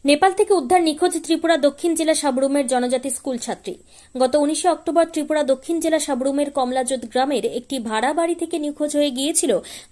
নেপাল থেকে উদ্ধার নিখোঁজ ত্রিপুরা দক্ষিণ জেলা সাবরুমের জনজাতি স্কুল ছাত্রী। গত 19 অক্টোবর ত্রিপুরা দক্ষিণ জেলা সাবরুমের কমলাজোত গ্রামের একটি ভাড়া বাড়ি থেকে নিখোঁজ হয়ে গিয়েছিল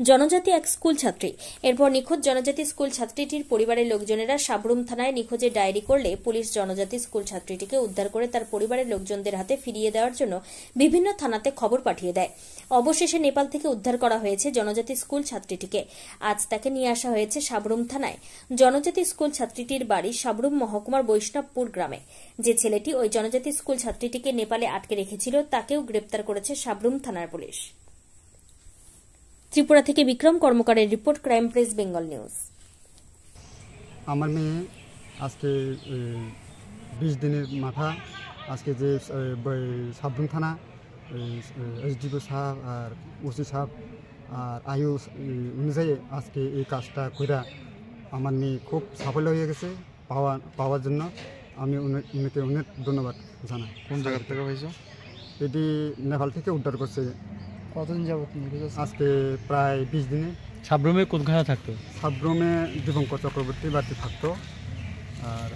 জনজাতি এক স্কুল ছাত্রী। এরপর নিখোঁজ জনজাতি স্কুল ছাত্রীটির পরিবারের লোকজনেরা সাবরুম থানায় নিখোঁজের ডায়েরি করলে পুলিশ জনজাতি স্কুল ছাত্রীটিকে উদ্ধার করে তার পরিবারের লোকজনদের হাতে ফিরিয়ে দেওয়ার জন্য বিভিন্ন থানাতে খবর পাঠিয়ে দেয়। অবশেষে নেপাল থেকে উদ্ধার করা হয়েছে জনজাতি স্কুল ছাত্রীটিকে। আজ তাকে নিয়ে আসা হয়েছে সাবরুম থানায়। জনজাতি স্কুল ছাত্রীটির বাড়ি সাবরুম মহকুমার বৈষ্ণবপুর গ্রামে। যে ছেলেটি ওই জনজাতি স্কুল ছাত্রীটিকে নেপালে আটকে রেখেছিল তাকেও গ্রেপ্তার করেছে সাবরুম থানার পুলিশ। ত্রিপুরা থেকে বিক্রম কর্মকারের report, crime press Bengal news. আমার মেয়ে আজকে 20 দিনের মাথা আজকে যে সাবরুম থানা এসডিপি সাহেব আর ওসি সাহেব আর আয়ু অনুযায়ী আজকে এই কাজটা কইরা আমার মেয়ে খুব সাফল্য হয়ে গেছে পাওয়ার জন্য আমি উনাকে অনেক ধন্যবাদ জানাই। কোন জায়গা থেকে হয়েছে? এটি নেপাল থেকে উদ্ধার করছে। কতদিন যাবত? আজকে প্রায় 20 দিনে। সাবরুমে কোনখানে থাকতো? সাবরুমে দীপঙ্কর চক্রবর্তী বাড়িতে থাকতো। আর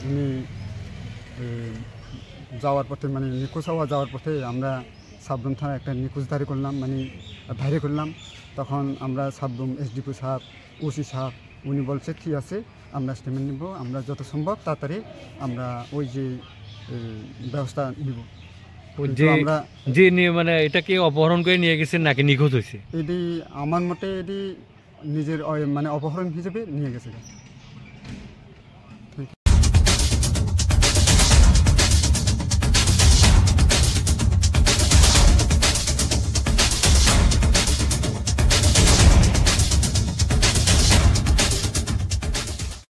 উনি যাওয়ার পথে মানে নিখোঁজ হওয়া যাওয়ার পথে আমরা সাবরুম থানায় একটা নিখোঁজদারি করলাম, মানে ডায়েরি করলাম। তখন আমরা সাবরুম এসডিপি সাহেব ওসি সাহেব উনি বলছে ঠিক আছে আমরা স্টেটমেন্ট নিব, আমরা যত সম্ভব তাড়াতাড়ি আমরা ওই যে ব্যবস্থা নিব। আমরা যে মানে এটাকে অপহরণ করে নিয়ে গেছেন নাকি নিখোঁজ হয়েছে? এটি আমার মতে এটি নিজের মানে অপহরণ হিসেবে নিয়ে গেছে।